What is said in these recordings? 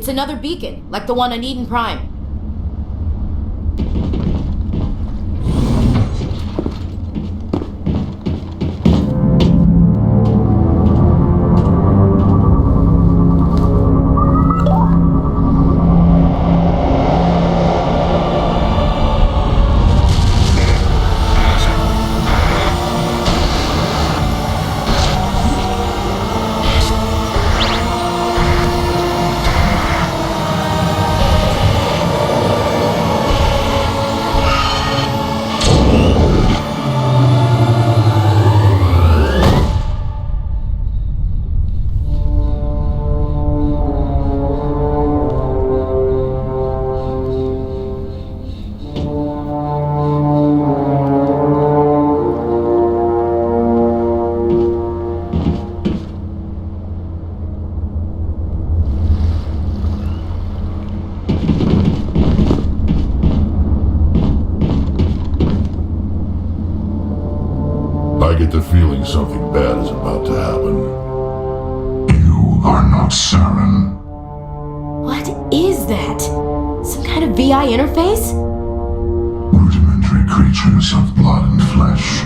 It's another beacon, like the one on Eden Prime. I get the feeling something bad is about to happen. You are not Saren. What is that? Some kind of VI interface? Rudimentary creatures of blood and flesh.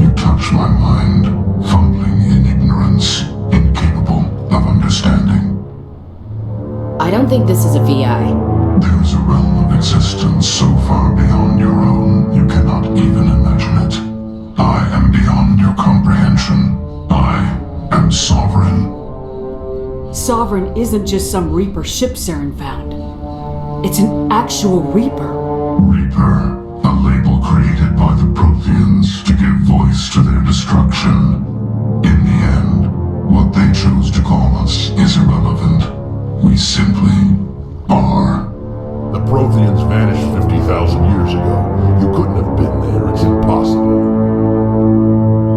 You touch my mind, fumbling in ignorance, incapable of understanding. I don't think this is a VI. There is a realm of existence so far beyond your own, you cannot even imagine it. I am beyond your comprehension. I am sovereign. Sovereign isn't just some Reaper ship Saren found. It's an actual Reaper. Reaper, a label created by the Protheans to give voice to their destruction. In the end, what they chose to call us is irrelevant. We simply are. The Protheans vanished 50,000 years ago. You couldn't have been there. It's impossible.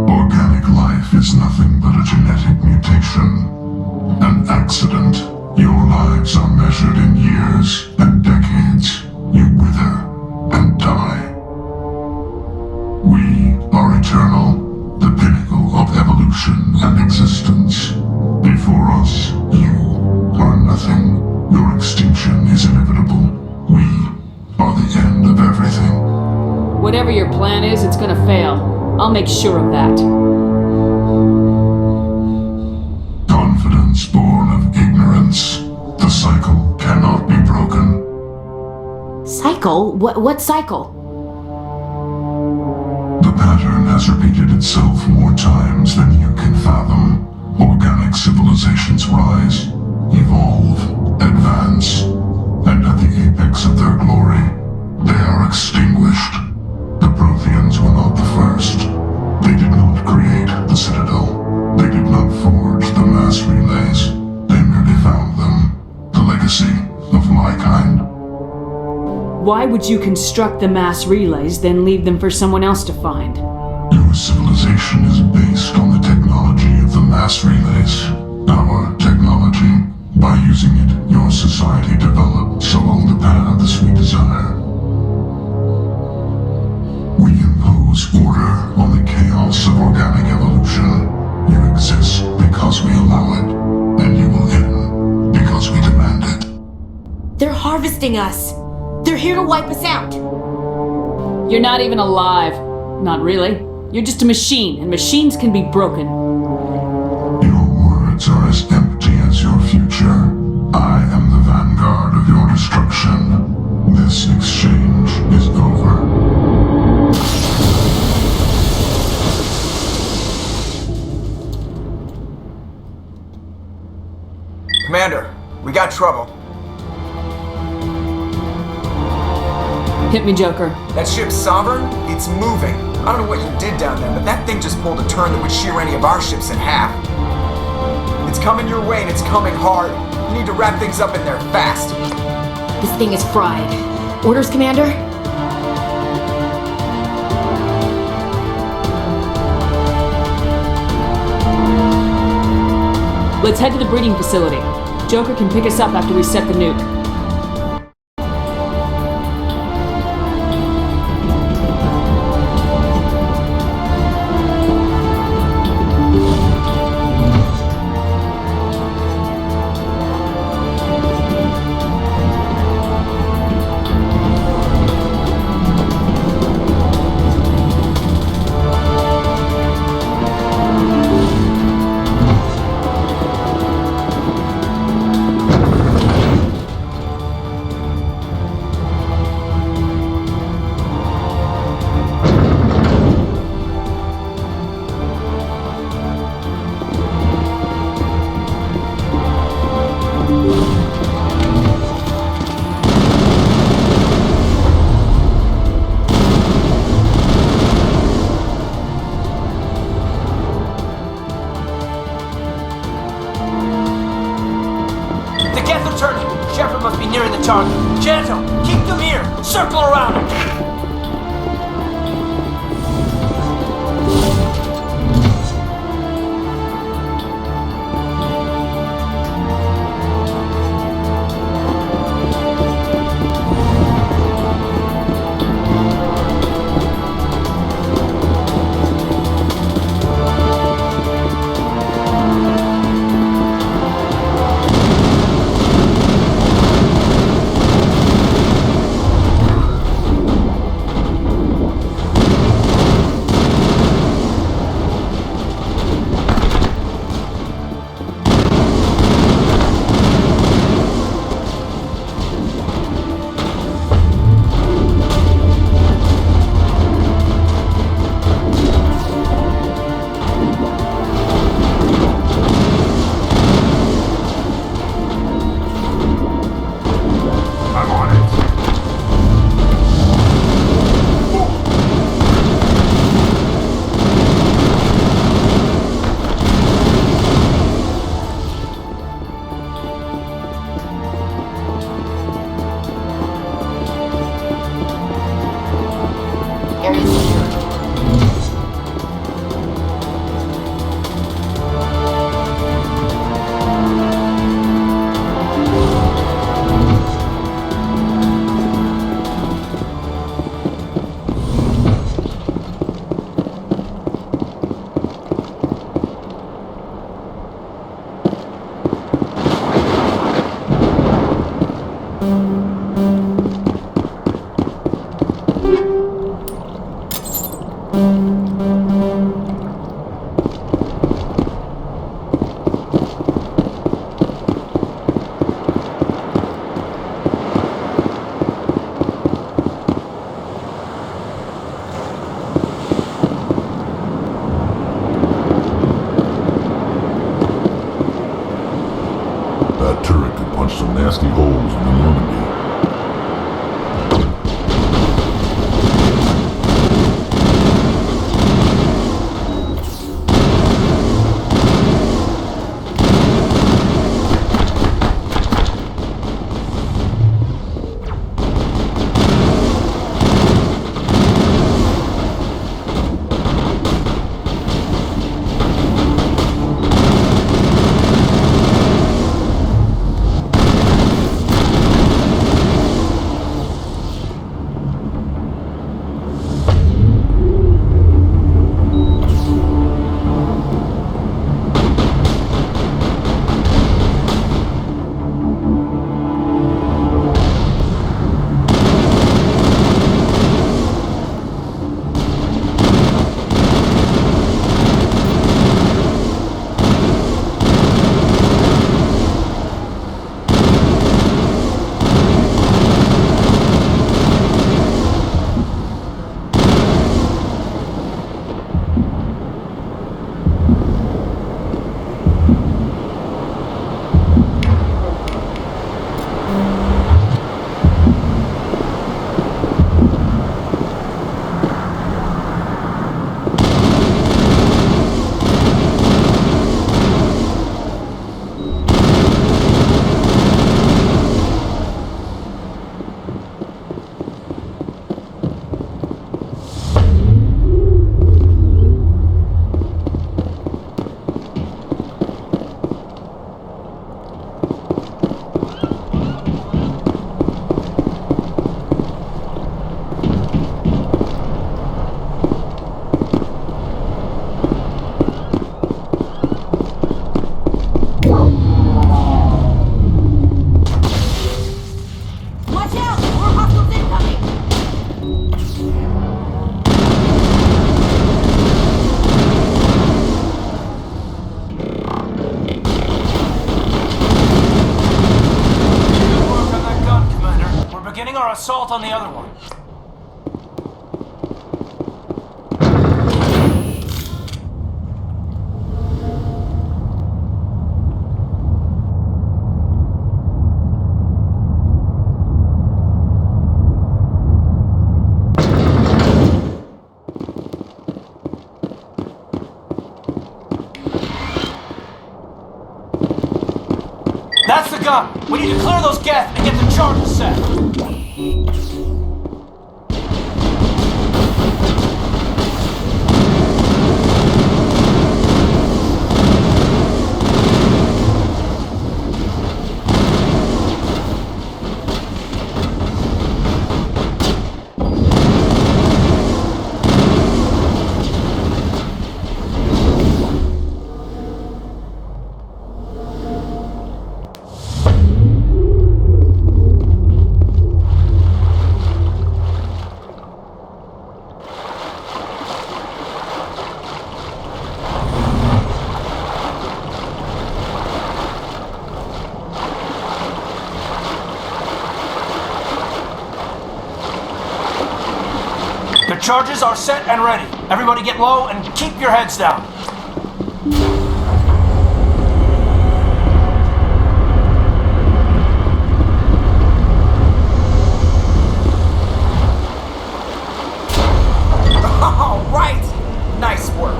Organic life is nothing but a genetic mutation. An accident. Your lives are measured in years and decades. You wither and die. We are eternal, the pinnacle of evolution and existence. Before us, you are nothing. Your extinction is inevitable. We are the end of everything. Whatever your plan is, it's gonna fail. I'll make sure of that. Confidence born of ignorance. The cycle cannot be broken. Cycle? What cycle? The pattern has repeated itself more times than you can fathom. Organic civilizations rise, evolve, advance, and at the apex of their glory, they are extinguished. The Protheans were not the first. They did not create the Citadel. They did not forge the mass relays. They merely found them, the legacy of my kind. Why would you construct the mass relays, then leave them for someone else to find? Your civilization is based on the technology of the mass relays. Our technology. By using it, your society developed so along the paths we desire. We impose order on the chaos of organic evolution. You exist because we allow it, and you will end because we demand it. They're harvesting us. They're here to wipe us out. You're not even alive. Not really. You're just a machine, and machines can be broken. Your words are as empty as your future. I am the vanguard of your destruction. This exchange is over. Commander, we got trouble. Hit me, Joker. That ship's Sovereign? It's moving. I don't know what you did down there, but that thing just pulled a turn that would shear any of our ships in half. It's coming your way and it's coming hard. You need to wrap things up in there fast. This thing is fried. Orders, Commander? Let's head to the breeding facility. Joker can pick us up after we set the nuke. Janto, keep them here. Circle around them. That turret could punch some nasty holes in the Normandy. Assault on the other one. That's the gun. We need to clear those geth and get the charges set. The charges are set and ready. Everybody get low and keep your heads down. All right! Nice work.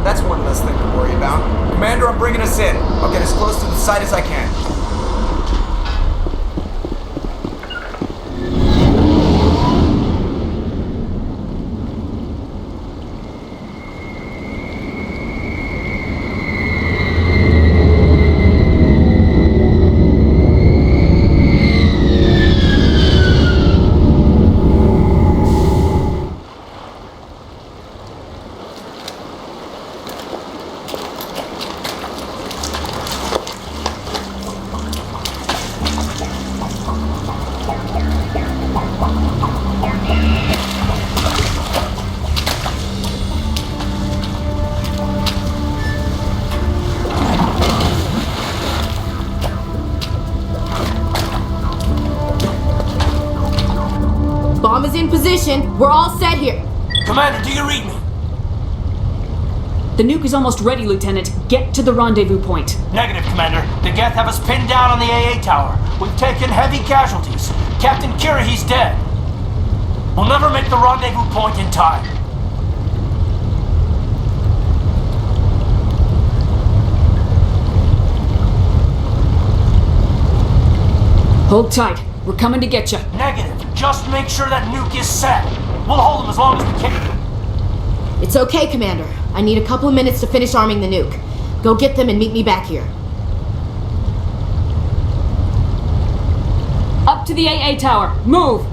That's one less thing to worry about. Commander, I'm bringing us in. I'll get as close to the site as I can. Bomb is in position. We're all set here. Commander, do you read me? The nuke is almost ready, Lieutenant. Get to the rendezvous point. Negative, Commander. The geth have us pinned down on the AA tower. We've taken heavy casualties. Captain Kirahi's dead. We'll never make the rendezvous point in time. Hold tight. We're coming to get you. Negative. Just make sure that nuke is set. We'll hold them as long as we can. It's okay, Commander. I need a couple of minutes to finish arming the nuke. Go get them and meet me back here. Up to the AA tower. Move!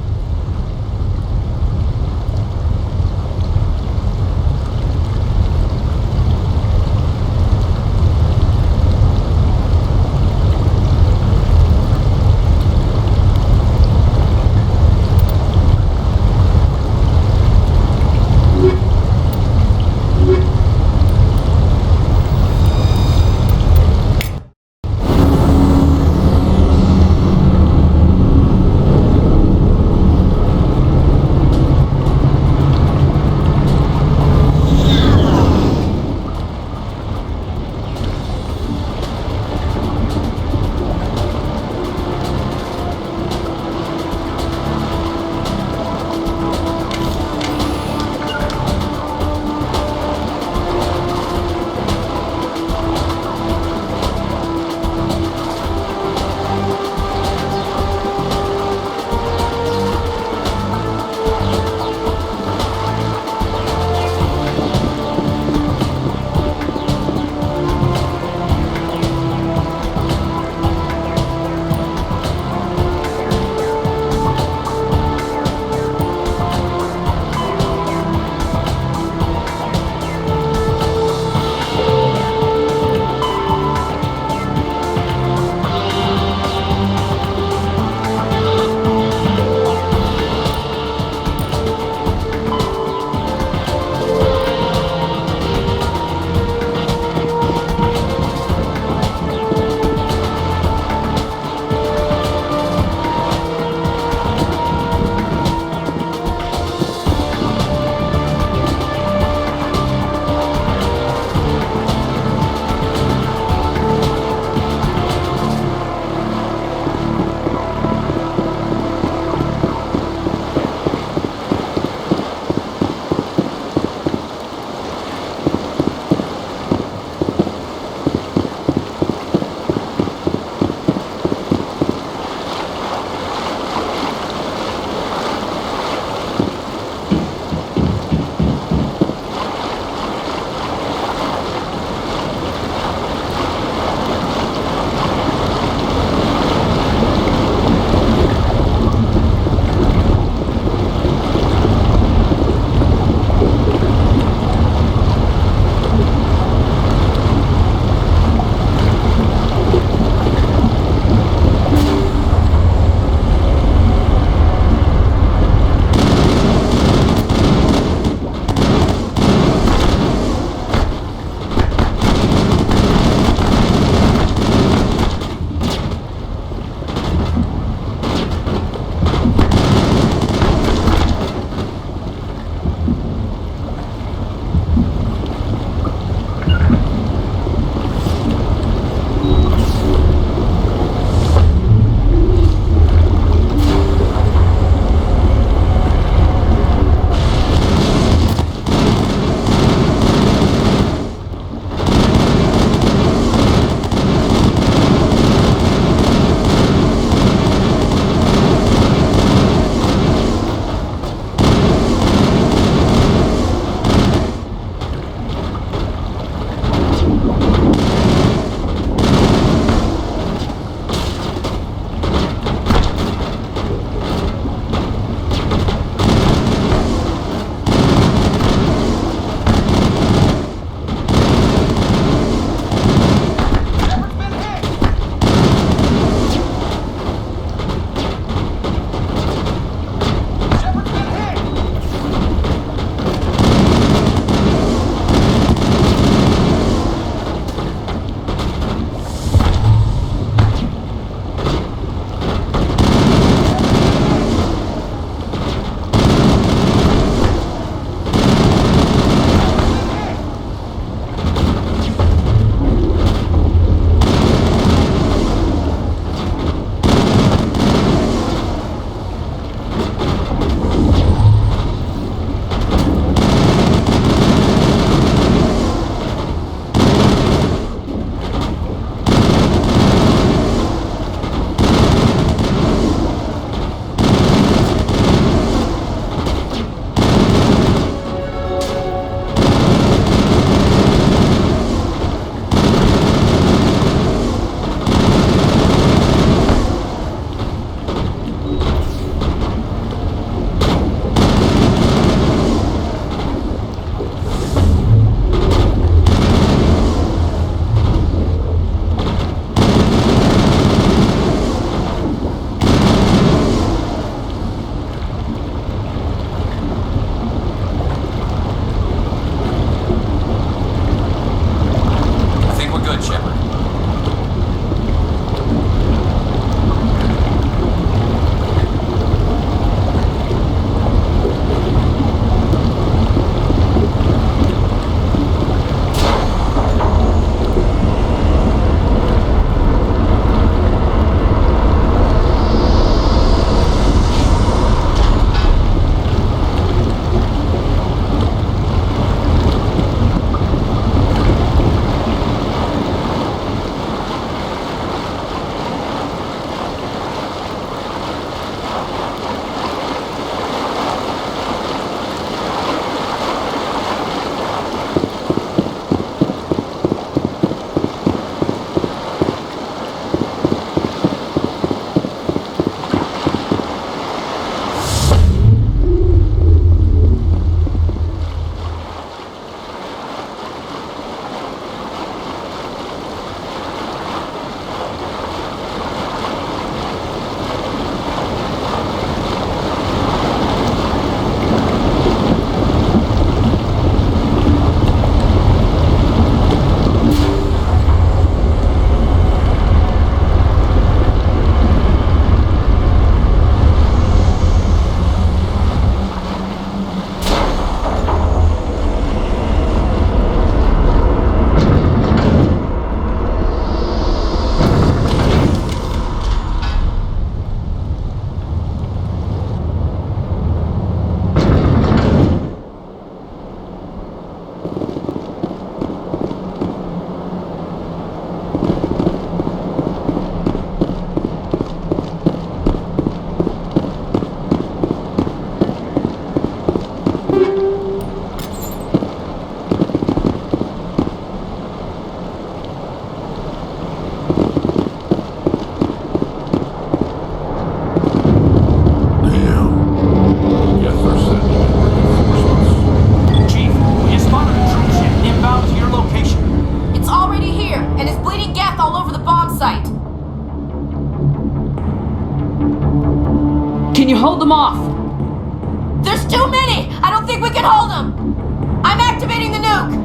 There's too many! I don't think we can hold them! I'm activating the nuke!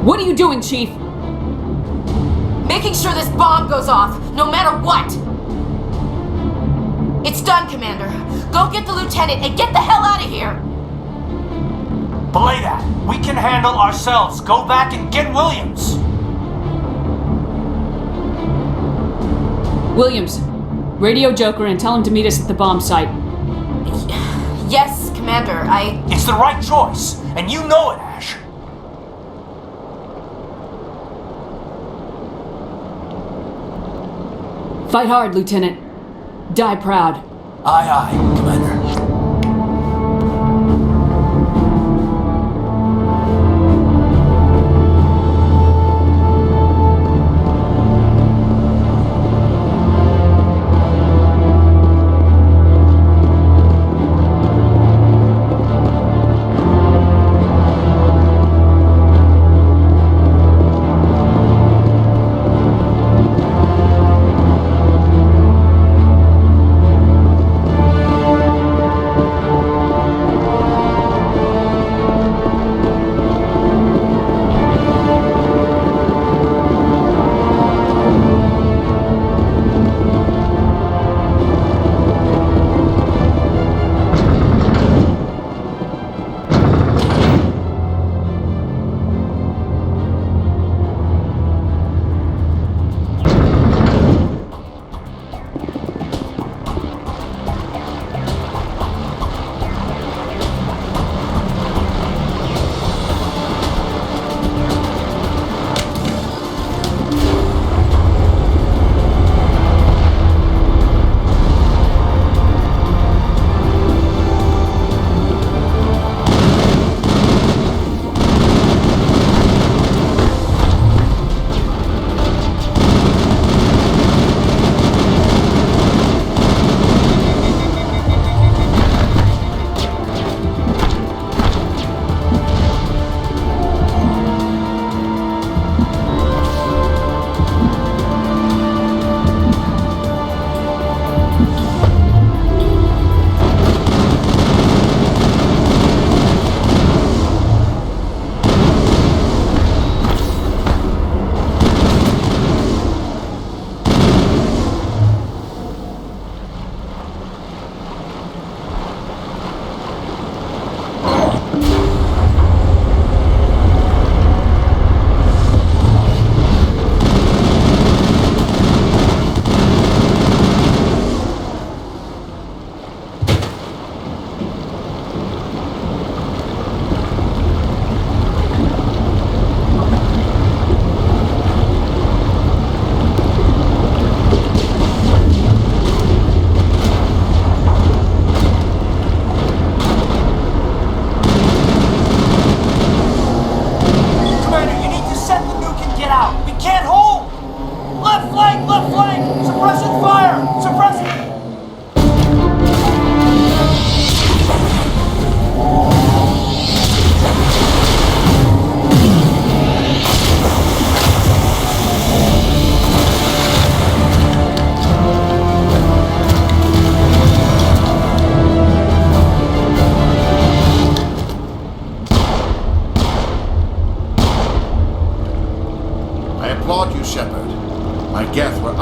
What are you doing, Chief? Making sure this bomb goes off, no matter what! It's done, Commander. Go get the lieutenant and get the hell out of here! Belay that. We can handle ourselves. Go back and get Williams. Williams, radio Joker and tell him to meet us at the bomb site. Yes, Commander, It's the right choice, and you know it, Ash. Fight hard, Lieutenant. Die proud. Aye, aye, Commander.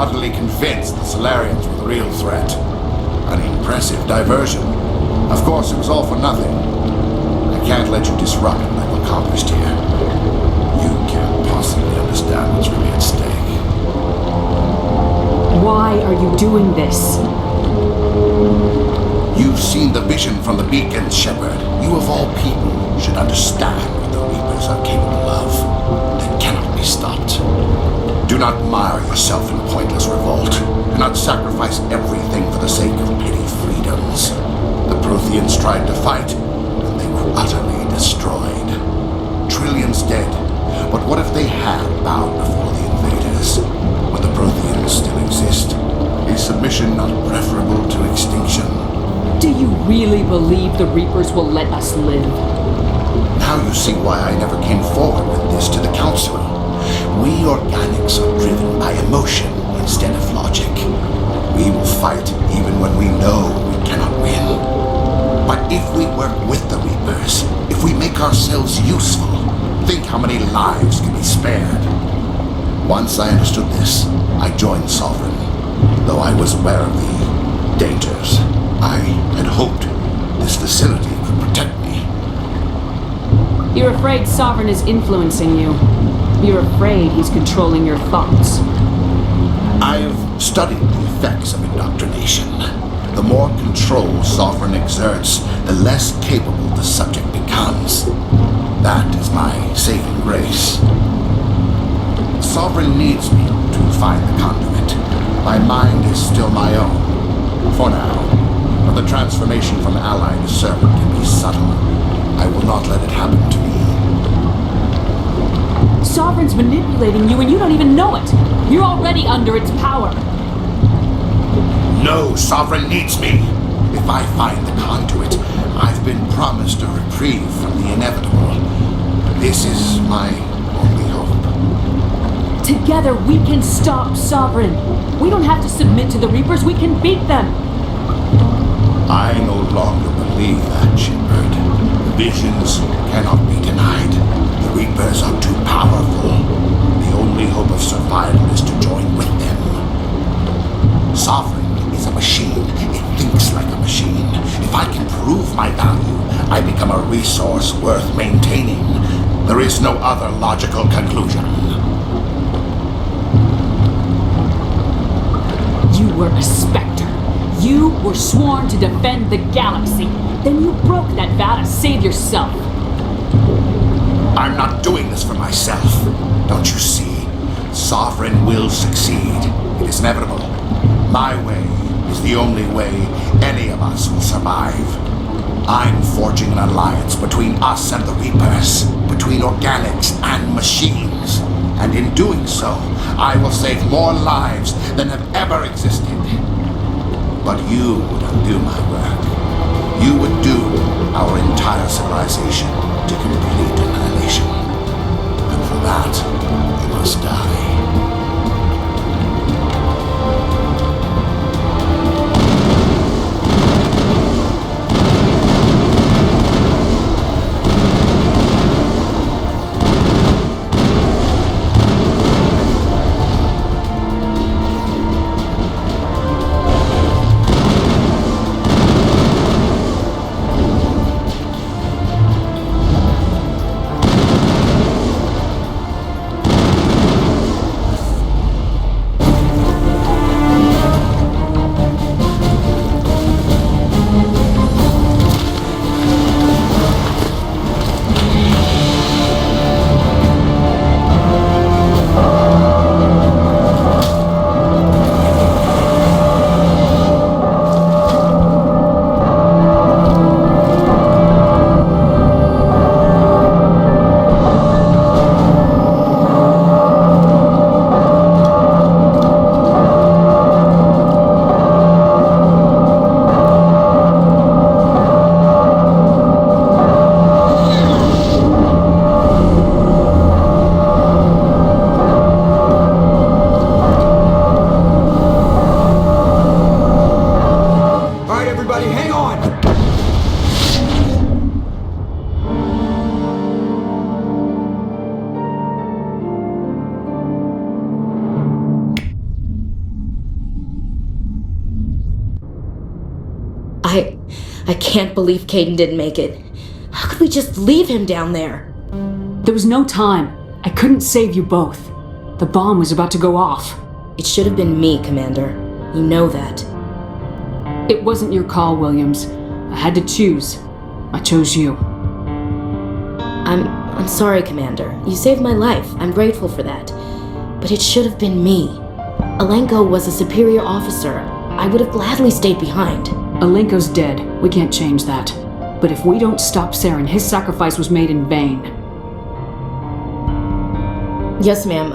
utterly convinced the Solarians were the real threat. An impressive diversion. Of course, it was all for nothing. I can't let you disrupt what I've accomplished here. You can't possibly understand what's really at stake. Why are you doing this? You've seen the vision from the beacons, Shepard. You of all people should understand what the Reapers are capable of. They cannot be stopped. Do not mire yourself in pointless revolt. Do not sacrifice everything for the sake of petty freedoms. The Protheans tried to fight, and they were utterly destroyed. Trillions dead. But what if they had bowed before the invaders? Would the Protheans still exist? Is submission not preferable to extinction? Do you really believe the Reapers will let us live? Now you see why I never came forward with this to the Council. We organics are driven by emotion instead of logic. We will fight even when we know ourselves useful. Think how many lives can be spared. Once I understood this, I joined Sovereign, though I was aware of the dangers. I had hoped this facility could protect me. You're afraid Sovereign is influencing you. You're afraid he's controlling your thoughts. I have studied the effects of indoctrination. The more control Sovereign exerts, the less capable the subject becomes. That is my saving grace. Sovereign needs me to find the conduit. My mind is still my own, for now. But the transformation from ally to servant can be subtle. I will not let it happen to me. Sovereign's manipulating you and you don't even know it. You're already under its power. No, Sovereign needs me. If I find the conduit, I've been promised a reprieve from the inevitable. This is my only hope. Together we can stop Sovereign. We don't have to submit to the Reapers, we can beat them. I no longer believe that, Shepard. Visions cannot be denied. The Reapers are too powerful. The only hope of survival is to join with them. Sovereign is a machine. It thinks like a machine. If I can prove my value, I become a resource worth maintaining. There is no other logical conclusion. You were a Spectre. You were sworn to defend the galaxy. Then you broke that vow to save yourself. I'm not doing this for myself. Don't you see? Sovereign will succeed. It is inevitable. My way is the only way any of us will survive. I'm forging an alliance between us and the Reapers, between organics and machines. And in doing so, I will save more lives than have ever existed. But you would undo my work. You would doom our entire civilization to complete annihilation. And for that, we must die. I can't believe Caden didn't make it. How could we just leave him down there? There was no time. I couldn't save you both. The bomb was about to go off. It should have been me, Commander. You know that. It wasn't your call, Williams. I had to choose. I chose you. I'm sorry, Commander. You saved my life. I'm grateful for that. But it should have been me. Alenko was a superior officer. I would have gladly stayed behind. Alenko's dead. We can't change that. But if we don't stop Saren, his sacrifice was made in vain. Yes, ma'am.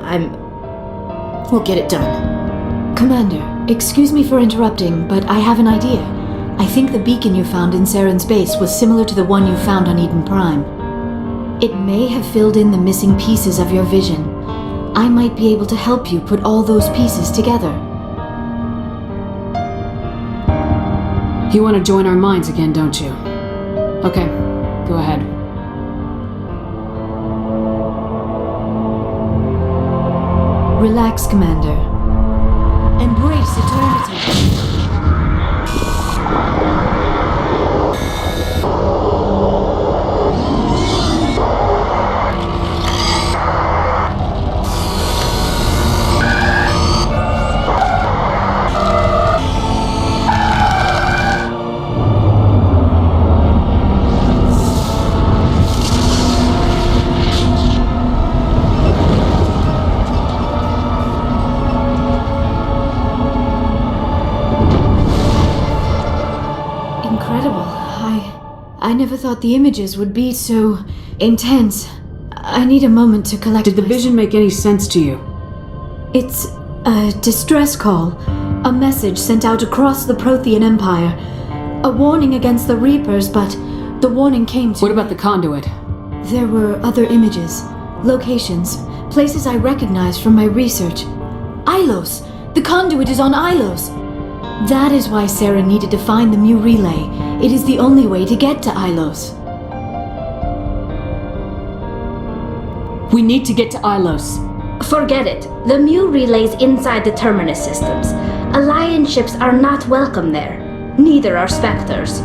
We'll get it done. Commander, excuse me for interrupting, but I have an idea. I think the beacon you found in Saren's base was similar to the one you found on Eden Prime. It may have filled in the missing pieces of your vision. I might be able to help you put all those pieces together. You want to join our minds again, don't you? Okay, go ahead. Relax, Commander. Embrace eternity. I never thought the images would be so intense. I need a moment to collect. Did the vision make any sense to you? It's a distress call. A message sent out across the Prothean Empire. A warning against the Reapers, but the warning came to... What about the conduit? There were other images, locations, places I recognized from my research. Ilos! The conduit is on Ilos! That is why Sarah needed to find the Mu relay. It is the only way to get to Ilos. We need to get to Ilos. Forget it. The Mu relay's inside the Terminus systems. Alliance ships are not welcome there. Neither are Spectres.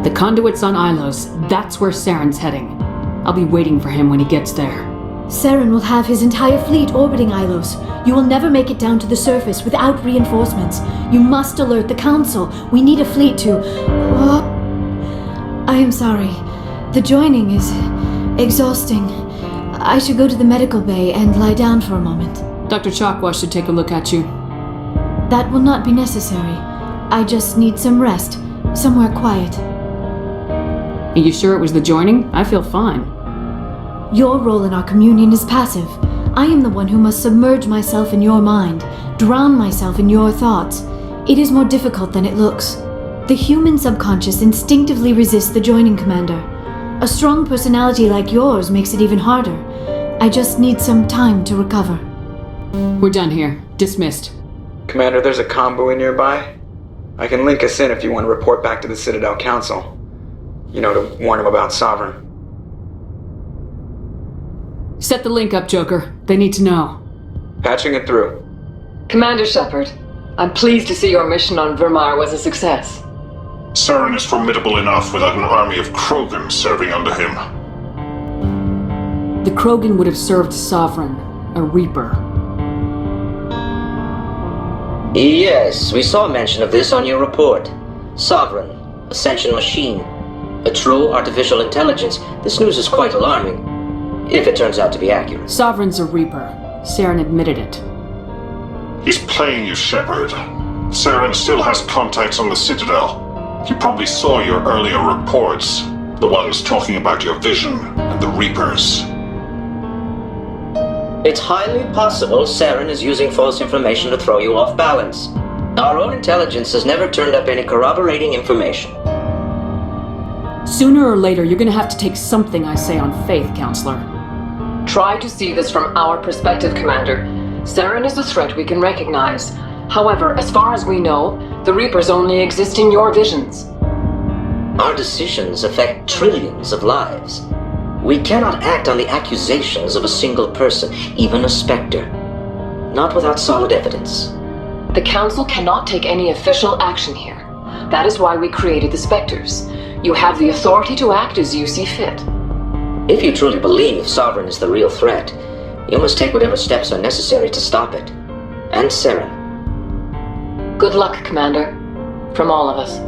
The conduit's on Ilos. That's where Saren's heading. I'll be waiting for him when he gets there. Saren will have his entire fleet orbiting Ilos. You will never make it down to the surface without reinforcements. You must alert the Council. We need a fleet to... I am sorry. The joining is exhausting. I should go to the medical bay and lie down for a moment. Dr. Chakwa should take a look at you. That will not be necessary. I just need some rest. Somewhere quiet. Are you sure it was the joining? I feel fine. Your role in our communion is passive. I am the one who must submerge myself in your mind, drown myself in your thoughts. It is more difficult than it looks. The human subconscious instinctively resists the joining, Commander. A strong personality like yours makes it even harder. I just need some time to recover. We're done here. Dismissed. Commander, there's a convoy nearby. I can link us in if you want to report back to the Citadel Council. You know, to warn them about Sovereign. Set the link up, Joker. They need to know. Patching it through. Commander Shepard, I'm pleased to see your mission on Vermar was a success. Saren is formidable enough without an army of Krogan serving under him. The Krogan would have served Sovereign, a Reaper. Yes, we saw mention of this on your report. Sovereign, Ascension machine. A true artificial intelligence. This news is quite alarming. If it turns out to be accurate. Sovereign's a Reaper. Saren admitted it. He's playing you, Shepard. Saren still has contacts on the Citadel. He probably saw your earlier reports. The ones talking about your vision and the Reapers. It's highly possible Saren is using false information to throw you off balance. Our own intelligence has never turned up any corroborating information. Sooner or later, you're gonna have to take something I say on faith, Counselor. Try to see this from our perspective, Commander. Saren is a threat we can recognize. However, as far as we know, the Reapers only exist in your visions. Our decisions affect trillions of lives. We cannot act on the accusations of a single person, even a Spectre. Not without solid evidence. The Council cannot take any official action here. That is why we created the Spectres. You have the authority to act as you see fit. If you truly believe Sovereign is the real threat, you must take whatever steps are necessary to stop it. And Saren. Good luck, Commander. From all of us.